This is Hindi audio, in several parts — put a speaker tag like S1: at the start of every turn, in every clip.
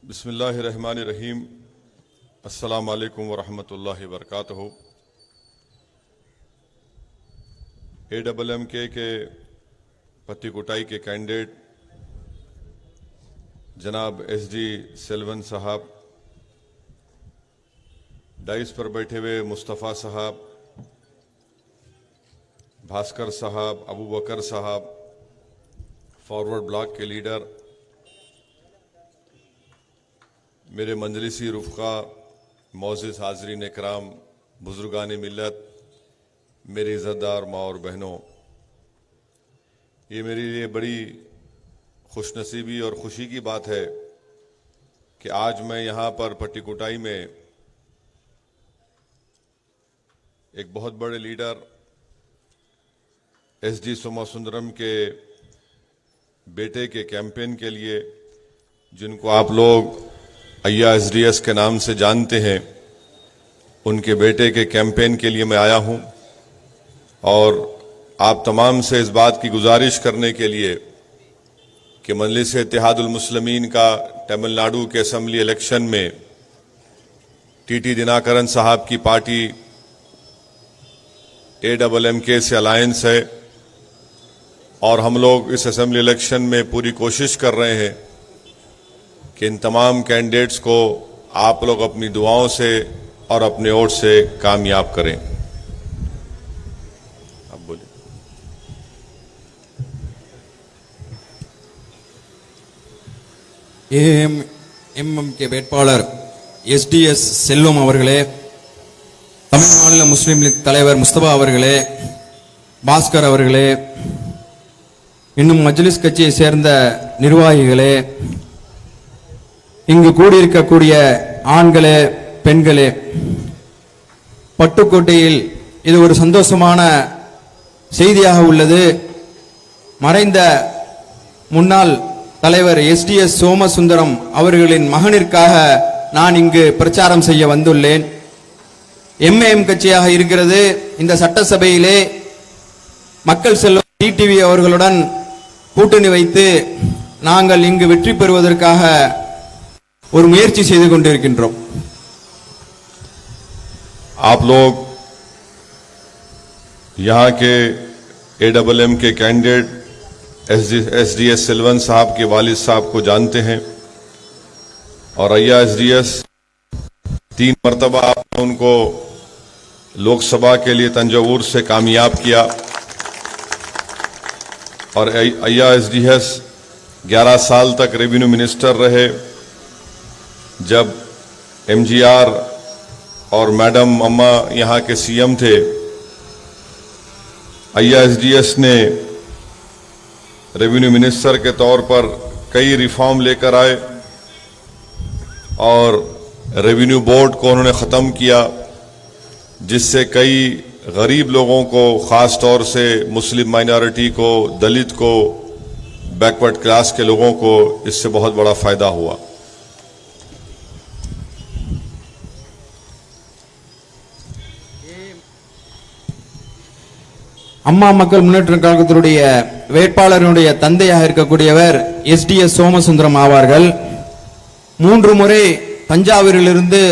S1: बिस्मिल्लाहिर्रहमानिर्रहीम। अस्सलाम वालेकुम वरहमतुल्लाहि वबरकातुहू। AMMK के पत्तीकोटाई के कैंडिडेट जनाब SD सेल्वन साहब, डाइस पर बैठे हुए मुस्तफ़ा साहब, भास्कर साहब, अबू बकर साहब, फॉरवर्ड ब्लॉक के लीडर, मेरे मंजलिसी रुफ़क़ा, मोअज़्ज़िज़ हाज़रीन इकराम, बुज़ुर्गान मिल्लत, मेरी इज़्ज़तदार माँ और बहनों, ये मेरे लिए बड़ी खुशनसीबी और ख़ुशी की बात है कि आज मैं यहाँ पर पट्टीकोटाई में एक बहुत बड़े लीडर SD सोमासुंदरम के बेटे के कैंपेन के लिए, जिनको आप लोग अय्या SDS के नाम से जानते हैं, उनके बेटे के कैंपेन के लिए मैं आया हूं और आप तमाम से इस बात की गुजारिश करने के लिए कि मजलिस इत्तेहादुल मुस्लिमीन का तमिलनाडु के असेंबली इलेक्शन में TT दिनाकरन साहब की पार्टी AMMK से अलायंस है और हम लोग इस असेंबली इलेक्शन में पूरी कोशिश कर रहे हैं कि इन तमाम कैंडिडेट्स को आप लोग अपनी दुआओं से और अपने वोट से कामयाब करें। अब बोलिए।
S2: AMMK வேட்பாளர் SDS செல்வம் அவர்களே, தமிழ் மாநில முஸ்லிம் லீக் தலைவர் முஸ்தபா அவர்களே, பாஸ்கர் அவர்களே, இன்னும் மஜ்லிஸ் கட்சியை சேர்ந்த நிர்வாகிகளே, இங்கு கூடியிருக்கக்கூடிய ஆண்களே, பெண்களே, பட்டுக்கோட்டையில் இது ஒரு சந்தோஷமான செய்தியாக உள்ளது. மறைந்த முன்னாள் தலைவர் SDS சோமசுந்தரம் அவர்களின் மகனிற்காக நான் இங்கு பிரச்சாரம் செய்ய வந்துள்ளேன். MAM கட்சியாக இருக்கிறது. இந்த சட்டசபையிலே மக்கள் செல்வம் TTV அவர்களுடன் கூட்டணி வைத்து நாங்கள் இங்கு வெற்றி பெறுவதற்காக ஒரு முயற்சி செய்து கொண்டிருக்கின்றோம்.
S1: आप लोग यहाँ के AMMK कैंडिडेट SDS सेल्वन साहब के वालिद साहब को जानते हैं और अय्या SDS 3 मरतबा आपने उनको लोकसभा के लिए तंजावुर से कामयाब किया और अय्या SDS 11 साल तक रेवेन्यू मिनिस्टर रहे। जब MGR और मैडम अम्मा यहाँ के CM थे, अय्या SDS ने रेवेन्यू मिनिस्टर के तौर पर कई रिफॉर्म लेकर आए और रेवेन्यू बोर्ड को उन्होंने ख़त्म किया, जिससे कई गरीब लोगों को, ख़ास तौर से मुस्लिम माइनॉरिटी को, दलित को, बैकवर्ड क्लास के लोगों को इससे बहुत बड़ा फ़ायदा हुआ।
S2: அம்மா மக்கள் முன்னேற்ற கழகத்தினுடைய வேட்பாளருடைய தந்தையாக இருக்கக்கூடியவர் SDS சோமசுந்தரம் ஆவார்கள். 3 முறை தஞ்சாவூரிலிருந்து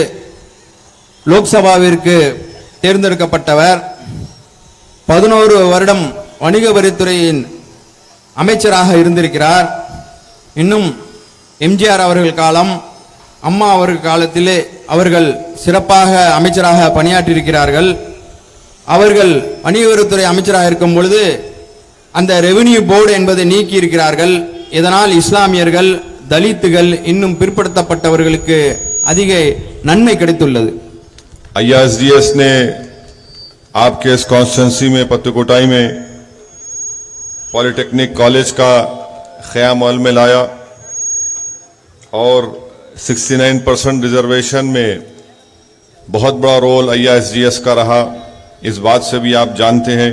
S2: லோக்சபாவிற்கு தேர்ந்தெடுக்கப்பட்டவர். 11 வருடம் வணிக வரித்துறையின் அமைச்சராக இருந்திருக்கிறார். இன்னும் MGR அவர்கள் காலம், அம்மா அவர்கள் காலத்திலே அவர்கள் சிறப்பாக அமைச்சராக பணியாற்றியிருக்கிறார்கள். அவர்கள் வணிக வரித்துறை அமைச்சராக இருக்கும் பொழுது அந்த ரெவென்யூ போர்டு என்பதை நீக்கி இருக்கிறார்கள். இதனால் இஸ்லாமியர்கள், दलितகள், இன்னும் பிற்படுத்தப்பட்டவர்களுக்கு அதிக நன்மை கிடைத்துள்ளது.
S1: अय्या SDS ने आपके इस कॉन्स्टिट्यूंसी में पत्तीकोटाई में पॉलिटेक्निक कॉलेज का क़याम अमल में लाया और 69% रिजर्वेशन में बहुत बड़ा रोल अय्या SDS का रहा। इस बात से भी आप जानते हैं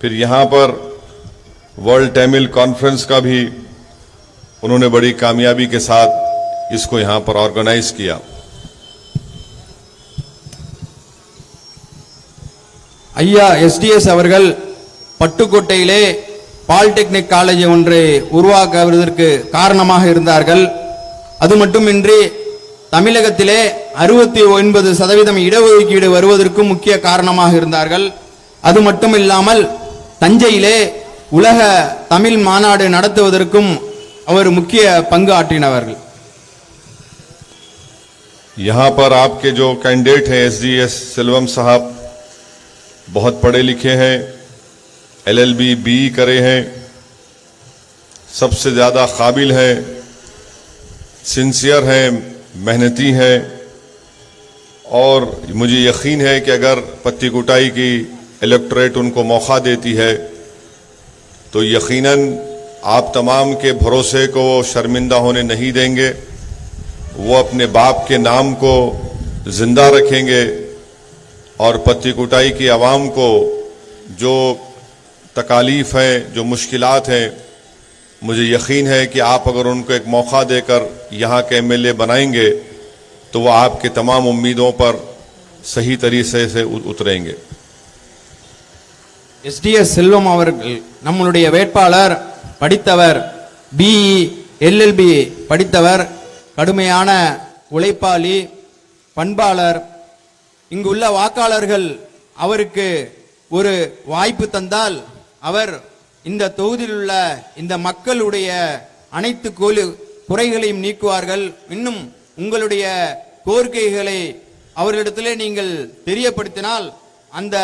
S1: फिर यहाँ पर वर्ल्ड तमिल कॉन्फ्रेंस का भी उन्होंने बड़ी कामयाबी के साथ इसको यहाँ पर ऑर्गेनाइज किया।
S2: ஐயா SDS அவர்கள் பட்டுக்கோட்டையிலே பாலிடெக்னிக் காலேஜ் ஒன்றை உருவாக்குவதற்கு காரணமாக இருந்தார்கள். அது மட்டுமின்றி தமிழகத்திலே 69% இடஒதுக்கீடு வருவதற்கும் முக்கிய காரணமாக இருந்தார்கள். அது மட்டுமில்லாமல் தஞ்சையிலே உலக தமிழ் மாநாடு நடத்துவதற்கும் அவர் முக்கிய பங்கு ஆற்றினவர்கள்.
S1: यहाँ पर आपके जो कैंडिडेट हैं SDS सेल्वम साहब बहुत पढ़े लिखे हैं, LLB BE करे हैं, सबसे ज्यादा काबिल हैं, सिंसियर हैं, मेहनती हैं और मुझे यकीन है कि अगर पत्ती कुटाई की इलेक्टोरेट उनको मौका देती है तो यकीनन आप तमाम के भरोसे को शर्मिंदा होने नहीं देंगे। वो अपने बाप के नाम को जिंदा रखेंगे और पत्ती कुटाई की आवाम को जो तकालीफ है, जो मुश्किलात हैं, मुझे यकीन है कि आप अगर उनको एक मौका देकर यहाँ के MLA बनाएंगे तो वो आपके तमाम उम्मीदों पर सही तरीके से उतरेंगे।
S2: SDS செல்வம் அவர்கள் நம்மளுடைய வேட்பாளர் படித்தவர், BE LLB படித்தவர், கடுமையான உழைப்பாளி, பண்பாளர். இங்குள்ள வாக்காளர்கள் அவருக்கு ஒரு வாய்ப்பு தந்தால் அவர் இந்த தொகுதியில் உள்ள இந்த மக்களுடைய அனைத்து குறைகளையும் நீக்குவார்கள். இன்னும் உங்களுடைய கோரிக்கைகளை அவர்களிடத்திலே நீங்கள் தெரியப்படுத்தினால் அந்த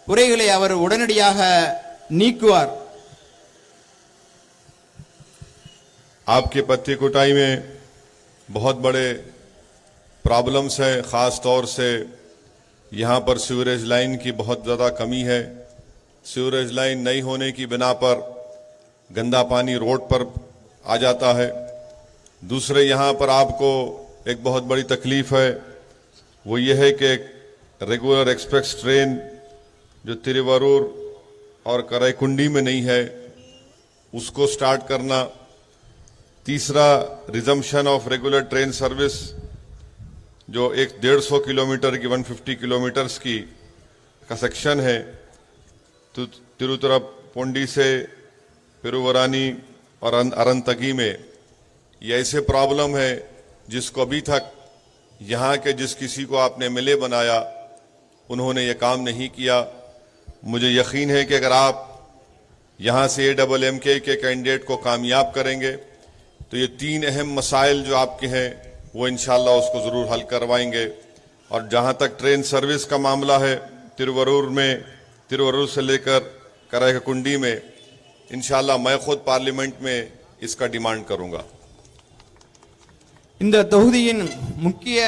S2: குறைகளை அவர் உடனடியாக நீக்குவார்.
S1: आपके पत्ती कुटाई में बहुत बड़े प्रॉब्लम्स हैं, ख़ास तौर से यहाँ पर सीवरेज लाइन की बहुत ज़्यादा कमी है। सीवरेज लाइन नहीं होने की बिना पर गंदा पानी रोड पर आ जाता है। दूसरे यहाँ पर आपको एक बहुत बड़ी तकलीफ है, वो ये है कि रेगुलर एक्सप्रेस ट्रेन जो तिरुवरूर और कराईकुंडी में नहीं है उसको स्टार्ट करना। तीसरा, resumption of regular train service जो 150 किलोमीटर की 150 किलोमीटर्स की का सेक्शन है, तो तिरुचिरापल्ली से पेरुवरानी और अरंतगी में ये ऐसे प्रॉब्लम है जिसको अभी तक यहाँ के जिस किसी को आपने MLA बनाया उन्होंने ये काम नहीं किया। मुझे यकीन है कि अगर आप यहाँ से AMMK के कैंडिडेट को कामयाब करेंगे तो ये 3 अहम मसाइल जो आपके हैं वो इंशाल्लाह उसको ज़रूर हल करवाएंगे। और जहाँ तक ट्रेन सर्विस का मामला है, तिरुवरूर से लेकर कराईकुंडी में इंशाल्लाह मैं खुद पार्लियामेंट में इसका डिमांड करूंगा।
S2: இந்த தொகுதியின் முக்கிய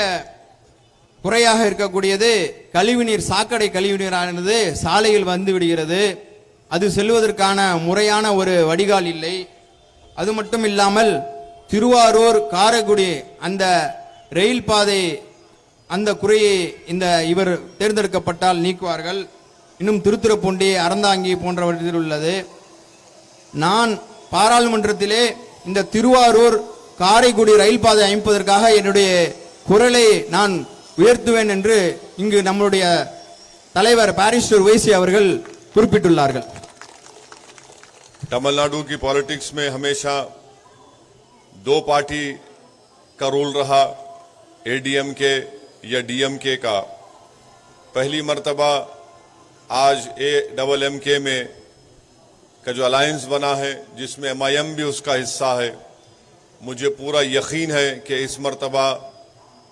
S2: குறையாக இருக்கக்கூடியது கழிவுநீர், சாக்கடை கழிவுநீரானது சாலையில் வந்து விடுகிறது. அது செல்வதற்கான முறையான ஒரு வடிகால் இல்லை. அது மட்டும் இல்லாமல் திருவாரூர் காரைக்குடி அந்த ரயில் பாதை அந்த குறையை இந்த இவர் தேர்ந்தெடுக்கப்பட்டால் நீக்குவார்கள். இன்னும் திருத்துறைப்பூண்டி, அறந்தாங்கி போன்றவற்றில் உள்ளது. நான் பாராளுமன்றத்திலே இந்த திருவாரூர் காரைக்குடி ரயில் பாதை அமைப்பதற்காக என்னுடைய குரலை நான் உயர்த்துவேன் என்று இங்கு நம்முடைய தலைவர் பாரிஸ்டர் வைசி அவர்கள் குறிப்பிட்டுள்ளார்கள்.
S1: तमिलनाडु की पॉलिटिक्स में हमेशा 2 पार्टी का रूल रहा, ADMK या DMK का। पहली मर्तबा आज AMMK में का जो अलायंस बना है जिसमें MIM भी उसका हिस्सा है। मुझे पूरा यकीन है कि इस मर्तबा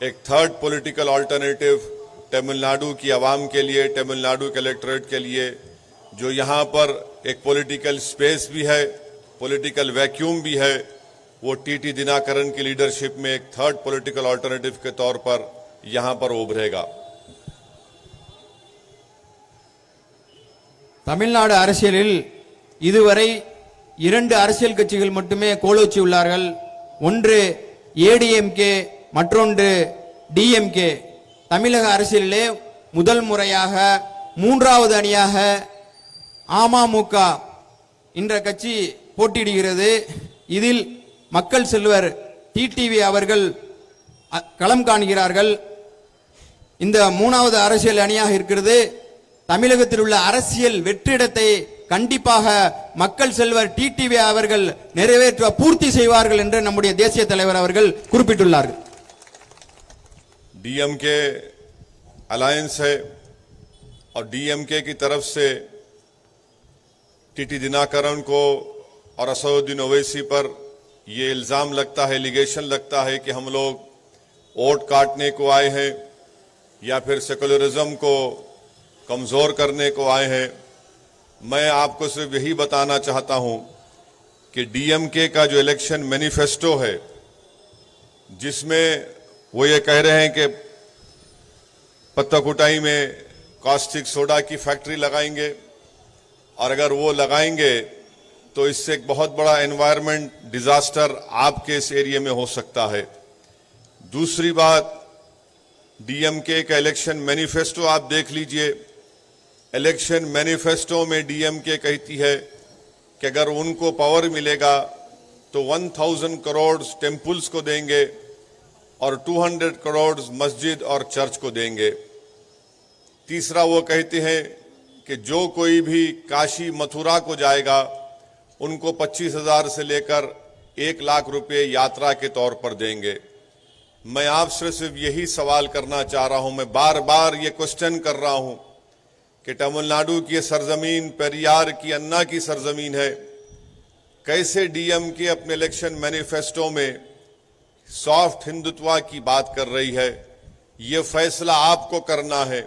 S1: एक थर्ड पॉलिटिकल अल्टरनेटिव तमिलनाडु की आवाम के लिए, तमिलनाडु के इलेक्टोरेट के लिए, जो यहाँ पर एक पॉलिटिकल स्पेस भी है, पॉलिटिकल वैक्यूम भी है, वो TT दिनाकरन की लीडरशिप में एक थर्ड पॉलिटिकल अल्टरनेटिव के तौर पर यहाँ पर उभरेगा।
S2: தமிழ்நாடு அரசியலில் இதுவரை 2 அரசியல் கட்சிகள் மட்டுமே கோலோச்சி உள்ளார்கள். ஒன்று ADMK, மற்றொன்று DMK. தமிழக அரசியலிலே முதல் முறையாக 3வது அணியாக அமமுக என்ற கட்சி போட்டியிடுகிறது. இதில் மக்கள் செல்வர் டிடிவி அவர்கள் களம் காண்கிறார்கள். இந்த மூணாவது அரசியல் அணியாக இருக்கிறது. தமிழகத்தில் உள்ள அரசியல் வெற்றிடத்தை கண்டிப்பாக மக்கள் செல்வர் டிடிவி அவர்கள் நிறைவேற்ற பூர்த்தி செய்வார்கள் என்று நம்முடைய தேசிய தலைவர் அவர்கள் குறிப்பிட்டுள்ளார்கள்.
S1: डीएमके अलायंस है और डीएमके की तरफ से टीटी दिनाकरण को और असदुद्दीन ओवैसी पर ये इल्जाम लगता है, एलिगेशन लगता है कि हम लोग वोट काटने को आए हैं या फिर सेकुलरिज्म को कमजोर करने को आए हैं। मैं आपको सिर्फ यही बताना चाहता हूं कि डीएमके का जो इलेक्शन मैनिफेस्टो है, जिसमें वो ये कह रहे हैं कि पत्ताकुटाई में कास्टिक सोडा की फैक्ट्री लगाएंगे और अगर वो लगाएंगे तो इससे एक बहुत बड़ा एनवायरमेंट डिजास्टर आपके इस एरिया में हो सकता है। दूसरी बात, डीएमके का इलेक्शन मैनिफेस्टो आप देख लीजिए। इलेक्शन मैनिफेस्टो में डीएमके कहती है कि अगर उनको पावर मिलेगा तो 1000 करोड़ टेम्पल्स को देंगे और 200 करोड़ मस्जिद और चर्च को देंगे। तीसरा, वो कहते हैं कि जो कोई भी काशी मथुरा को जाएगा उनको 25,000 से लेकर 1 लाख रुपए यात्रा के तौर पर देंगे। मैं आपसे सिर्फ यही सवाल करना चाह रहा हूं, मैं बार बार ये क्वेश्चन कर रहा हूं कि तमिलनाडु की सरजमीन पेरियार की अन्ना की सरजमीन है, कैसे डीएमके अपने इलेक्शन मैनिफेस्टो में सॉफ्ट हिंदुत्व की बात कर रही है। ये फैसला आपको करना है।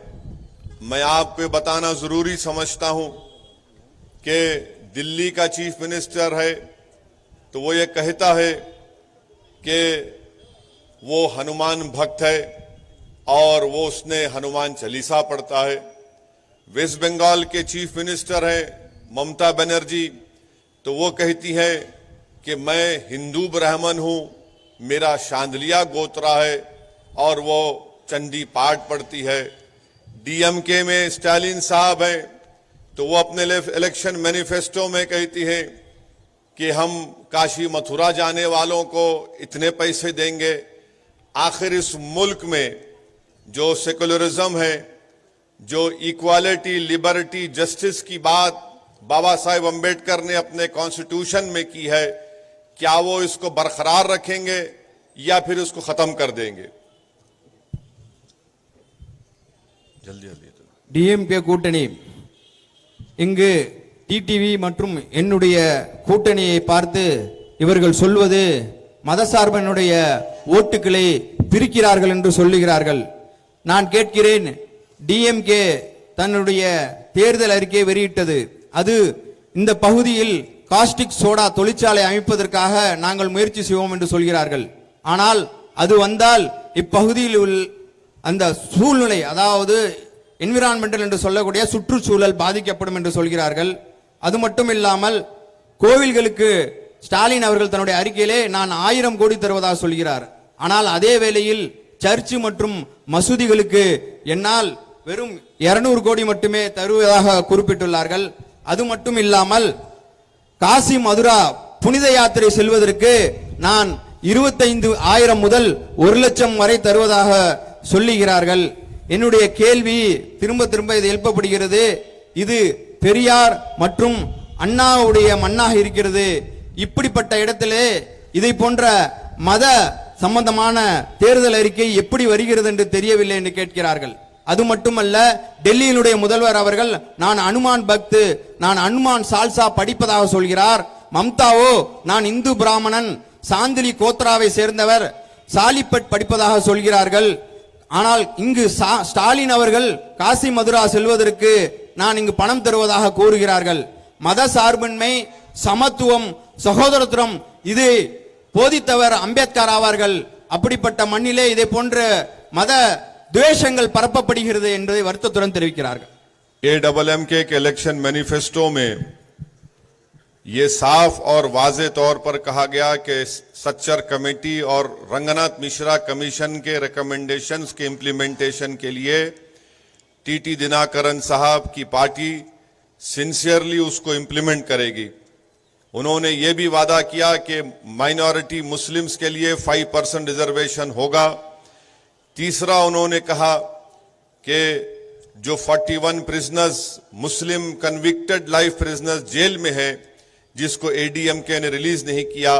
S1: मैं आपको बताना जरूरी समझता हूं कि दिल्ली का चीफ मिनिस्टर है तो वो ये कहता है कि वो हनुमान भक्त है और वो उसने हनुमान चालीसा पढ़ता है। वेस्ट बंगाल के चीफ मिनिस्टर है ममता बनर्जी, तो वो कहती है कि मैं हिंदू ब्राह्मण हूं, मेरा शांदलिया गोत्रा है और वो चंडी पाठ पढ़ती है। डीएमके में स्टालिन साहब हैं तो वो अपने इलेक्शन मैनिफेस्टो में कहती है कि हम काशी मथुरा जाने वालों को इतने पैसे देंगे। आखिर इस मुल्क में जो सेकुलरिज्म है, जो इक्वालिटी, लिबर्टी, जस्टिस की बात बाबा साहेब अंबेडकर ने अपने कॉन्स्टिट्यूशन में की है, क्या वो इसको बरकरार रखेंगे या फिर उसको खत्म कर देंगे? जल्दी जल्दी।
S2: டிஎம்கே கூட்டணி இங்கு டிடிவி மற்றும் என்னுடைய கூட்டணியை பார்த்து இவர்கள் சொல்வது மதசார்பனுடைய ஓட்டுகளை பிரிக்கிறார்கள் என்று சொல்லுகிறார்கள். நான் கேட்கிறேன், டிஎம்கே தன்னுடைய தேர்தல் அறிக்கையை வெளியிட்டது. அது இந்த பகுதியில் காஸ்டிக் சோடா தொழிற்சாலை அமைப்பதற்காக நாங்கள் முயற்சி செய்வோம் என்று சொல்கிறார்கள். ஆனால் அது வந்தால் இப்பகுதியில் உள்ள அந்த சூழ்நிலை, அதாவது என்விரான்மெண்டல் என்று சொல்லக்கூடிய சுற்றுச்சூழல் பாதிக்கப்படும் என்று சொல்கிறார்கள். அது மட்டும் இல்லாமல் கோவில்களுக்கு ஸ்டாலின் அவர்கள் தன்னுடைய அறிக்கையிலே நான் 1000 கோடி தருவதாக சொல்கிறார். ஆனால் அதே வேளையில் சர்ச்சு மற்றும் மசூதிகளுக்கு என்னால் வெறும் 200 கோடி மட்டுமே தருவதாக குறிப்பிட்டுள்ளார்கள். அது மட்டும் இல்லாமல் காசி மதுரா புனித யாத்திரை செல்வதற்கு நான் 25,000 முதல் 1 லட்சம் வரை தருவதாக சொல்லுகிறார்கள். என்னுடைய கேள்வி திரும்ப திரும்ப இது எழுப்பப்படுகிறது. இது பெரியார் மற்றும் அண்ணாவுடைய மண்ணாக இருக்கிறது. இப்படிப்பட்ட இடத்திலே இதை போன்ற மத சம்பந்தமான தேர்தல் அறிக்கை எப்படி வருகிறது என்று தெரியவில்லை என்று கேட்கிறார்கள். அது மட்டுமல்ல, டெல்லியினுடைய முதல்வர் அவர்கள் நான் அனுமான் பக்து, நான் அனுமான் சால்சா படிப்பதாக சொல்கிறார். மம்தாவோ நான் இந்து பிராமணன், சாந்திலி கோத்ராவை சேர்ந்தவர், சாலிப்பட் படிப்பதாக சொல்கிறார்கள். ஆனால் இங்கு ஸ்டாலின் அவர்கள் காசி மதுரா செல்வதற்கு நான் இங்கு பணம் தருவதாக கூறுகிறார்கள். மத சார்பின்மை, சமத்துவம், சகோதரத்துவம் இது போதித்தவர் அம்பேத்கர் ஆவார்கள். அப்படிப்பட்ட மண்ணிலே இதை போன்ற மத द्वेषங்கள் பரப்பப்படுகிறது என்பதை வருத்தத்துடன் தெரிவிக்கிறார்கள்.
S1: एडब्ल्यूएमके के इलेक्शन मैनिफेस्टो में ये साफ और वाजे तौर पर कहा गया कि सच्चर कमेटी और रंगनाथ मिश्रा कमीशन के रिकमेंडेशंस के इम्प्लीमेंटेशन के लिए टीटी दिनाकरन साहब की पार्टी सिंसियरली उसको इम्प्लीमेंट करेगी। उन्होंने ये भी वादा किया कि माइनॉरिटी मुस्लिम्स के लिए 5% रिजर्वेशन होगा। तीसरा उन्होंने कहा कि जो 41 प्रिजनर्स मुस्लिम कन्विक्टेड लाइफ प्रिजनर्स जेल में है, जिसको एडीएमके ने रिलीज नहीं किया,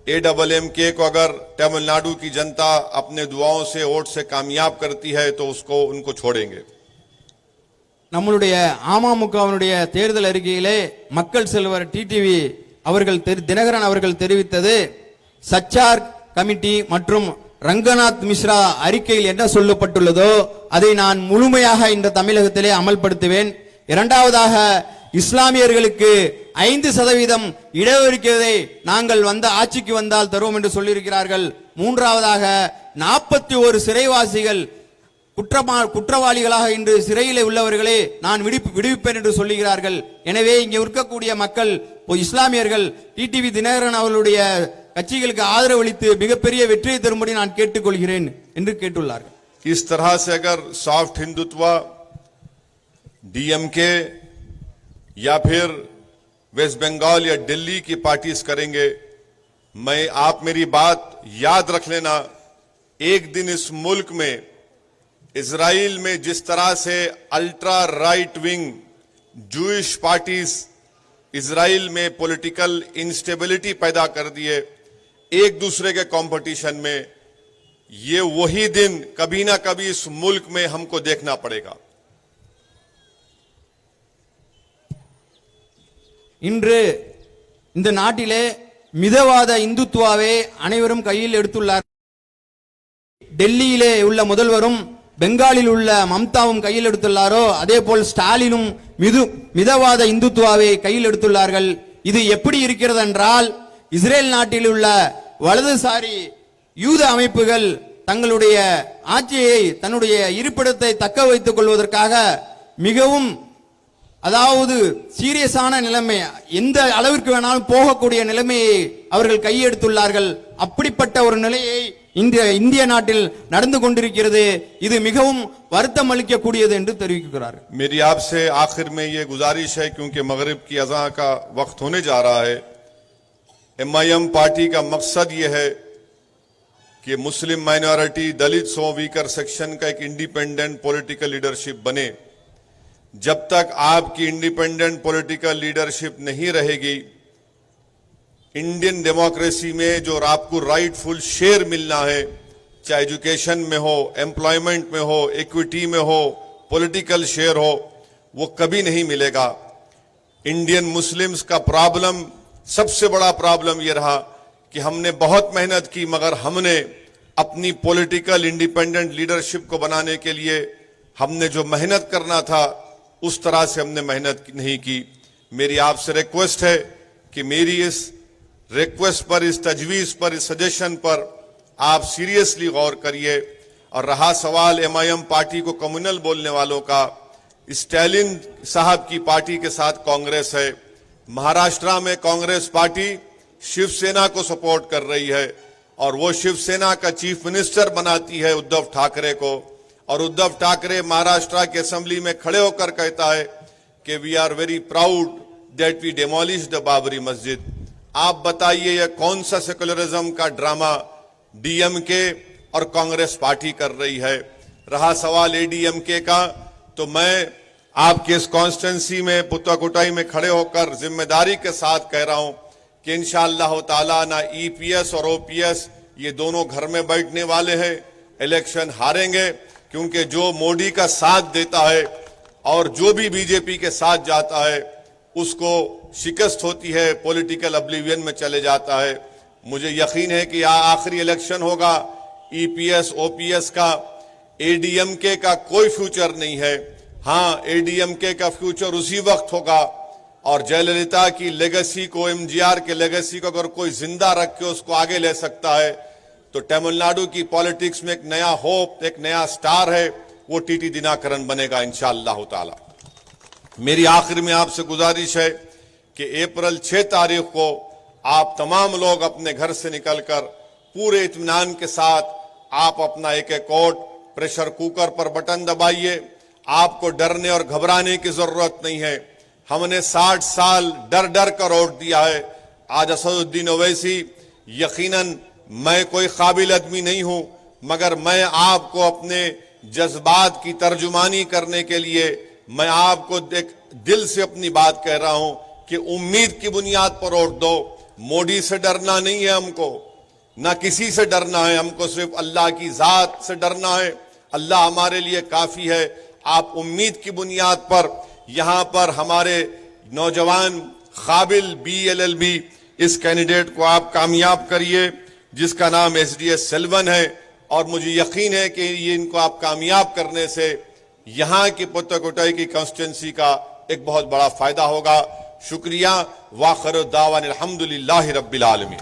S1: एडब्ल्यूएमके को अगर तमिलनाडु की जनता अपने दुआओं से वोट से कामयाब करती है तो उसको उनको छोड़ेंगे।
S2: நம்மளுடைய அமமுகவினுடைய தேர்தல் அறிக்கையிலே மக்கள் செல்வர் டிடிவி அவர்கள் தினகரன் அவர்கள் தெரிவித்தது, சச்சார் கமிட்டி மற்றும் ரங்கநாத் மிஸ்ரா அறிக்கையில் என்ன சொல்லப்பட்டுள்ளதோ அதை நான் முழுமையாக இந்த தமிழகத்திலே அமல்படுத்துவேன். இரண்டாவதாக இஸ்லாமியர்களுக்கு 5% இடஒதுக்கீட்டை நாங்கள் ஆட்சிக்கு வந்தால் தருவோம் என்று சொல்லியிருக்கிறார்கள். மூன்றாவதாக 41 சிறைவாசிகள் குற்றவாளிகளாக இன்று சிறையில் உள்ளவர்களே நான் விடுவிப்பேன் என்று சொல்லுகிறார்கள். எனவே இங்கே இருக்கக்கூடிய மக்கள் இஸ்லாமியர்கள் டிடிவி தினகரன் அவர்களுடைய கட்சிகளுக்கு ஆதரவு அளித்து மிகப்பெரிய வெற்றியை தரும்படி நான் கேட்டுக்கொள்கிறேன் என்று கேட்டுள்ளார்கள்.
S1: इस तरह से अगर सॉफ्ट हिंदुत्व डीएमके या फिर वेस्ट बंगाल या दिल्ली की पार्टीज करेंगे, आप मेरी बात याद रख लेना, एक दिन इस मुल्क में इजराइल में जिस तरह से ultra right wing Jewish parties Israel में पॉलिटिकल इंस्टेबिलिटी पैदा कर दिए एक दूसरे के कंपटीशन में, ये वही दिन कभी ना कभी इस मुल्क में हमको देखना पड़ेगा।
S2: இன்று இந்த நாட்டிலே மிதவாத இந்துத்துவாவை அனைவரும் கையில் எடுத்துள்ளார். டெல்லியிலே உள்ள முதல்வரும் பெங்காலில் உள்ள மம்தாவும் கையில் எடுத்துள்ளாரோ அதே போல் ஸ்டாலினும் மிதவாத இந்துத்துவாவை கையில் எடுத்துள்ளார்கள். இது எப்படி இருக்கிறது என்றால், இஸ்ரேல் நாட்டில் உள்ள வலதுசாரி யூத அமைப்புகள் தங்களுடைய ஆட்சியை தன்னுடைய இருப்பிடத்தை தக்க வைத்துக் கொள்வதற்காக மிகவும் அதாவது சீரியஸான நிலைமை, எந்த அளவிற்கு வேணாலும் போகக்கூடிய நிலைமையை அவர்கள் கையெடுத்துள்ளார்கள். அப்படிப்பட்ட ஒரு நிலையை இந்திய நாட்டில் நடந்து கொண்டிருக்கிறது. இது மிகவும் வருத்தம் அளிக்கக்கூடியது என்று தெரிவிக்கிறார்கள்.
S1: मेरी आपसे आखिर में ये गुजारिश है, क्योंकि मगरिब की अज़ां का वक्त होने जा रहा है, एमआईएम पार्टी का मकसद ये है कि मुस्लिम माइनॉरिटी, दलित वीकर सेक्शन का एक इंडिपेंडेंट पॉलिटिकल लीडरशिप बने। जब तक आपकी इंडिपेंडेंट पॉलिटिकल लीडरशिप नहीं रहेगी, इंडियन डेमोक्रेसी में जो आपको राइटफुल शेयर मिलना है, चाहे एजुकेशन में हो, एम्प्लॉयमेंट में हो, इक्विटी में हो, पॉलिटिकल शेयर हो, वो कभी नहीं मिलेगा। इंडियन मुस्लिम्स का प्रॉब्लम, सबसे बड़ा प्रॉब्लम ये रहा कि हमने बहुत मेहनत की, मगर हमने अपनी पॉलिटिकल इंडिपेंडेंट लीडरशिप को बनाने के लिए हमने जो मेहनत करना था उस तरह से हमने मेहनत नहीं की। मेरी आपसे रिक्वेस्ट है कि मेरी इस रिक्वेस्ट पर, इस तजवीज पर, इस सजेशन पर आप सीरियसली गौर करिए। और रहा सवाल एमआईएम पार्टी को कम्युनल बोलने वालों का, स्टालिन साहब की पार्टी के साथ कांग्रेस है। महाराष्ट्र में कांग्रेस पार्टी शिवसेना को सपोर्ट कर रही है और वो शिवसेना का चीफ मिनिस्टर बनाती है उद्धव ठाकरे को, और उद्धव ठाकरे महाराष्ट्र के असेंबली में खड़े होकर कहता है कि we are very proud that we demolish the Babri Masjid. आप बताइए यह कौन सा सेकुलरिज्म का ड्रामा डीएमके और कांग्रेस पार्टी कर रही है। रहा सवाल एडीएमके का, तो मैं आपके इस कॉन्स्टिट्यूंसी में पुत्ताकोटाई में खड़े होकर जिम्मेदारी के साथ कह रहा हूं कि इंशाअल्लाह ताला ना ईपीएस और ओपीएस ये दोनों घर में बैठने वाले हैं, इलेक्शन हारेंगे। क्योंकि जो मोदी का साथ देता है और जो भी बीजेपी के साथ जाता है उसको शिकस्त होती है, पॉलिटिकल ऑब्लिवियन में चले जाता है। मुझे यकीन है कि आखिरी इलेक्शन होगा, ईपीएस ओपीएस का, एडीएमके का कोई फ्यूचर नहीं है। हां, एडीएमके का फ्यूचर उसी वक्त होगा और जयललिता की लेगेसी को, एमजीआर के लेगेसी को अगर कोई जिंदा रख के उसको आगे ले सकता है तो तमिलनाडु की पॉलिटिक्स में एक नया होप, एक नया स्टार है, वो टीटी दिनाकरन बनेगा इंशाअल्लाह ताला। मेरी आखिर में आपसे गुजारिश है कि अप्रैल 6 तारीख को आप तमाम लोग अपने घर से निकलकर पूरे इत्मीनान के साथ आप अपना एक वोट प्रेशर कुकर पर बटन दबाइए। आपको डरने और घबराने की जरूरत नहीं है। हमने 60 साल डर डर कर वोट दिया है। आज असदुद्दीन ओवैसी, यकीनन मैं कोई काबिल आदमी नहीं हूं, मगर मैं आपको अपने जज्बात की तर्जुमानी करने के लिए मैं आपको एक दिल से अपनी बात कह रहा हूं कि उम्मीद की बुनियाद पर वोट दो। मोदी से डरना नहीं है हमको, ना किसी से डरना है, हमको सिर्फ अल्लाह की जात से डरना है। अल्लाह हमारे लिए काफी है। आप उम्मीद की बुनियाद पर यहां पर हमारे नौजवान काबिल BLLB इस कैंडिडेट को आप कामयाब करिए, जिसका नाम SDS सेल्वन है, और मुझे यकीन है कि ये इनको आप कामयाब करने से यहां की पुत्तकोटाई की कॉन्स्टिट्यूंसी का एक बहुत बड़ा फायदा होगा। शुक्रिया। वाखिर दावान अल्हम्दुलिल्लाहि रब्बिल आलमीन।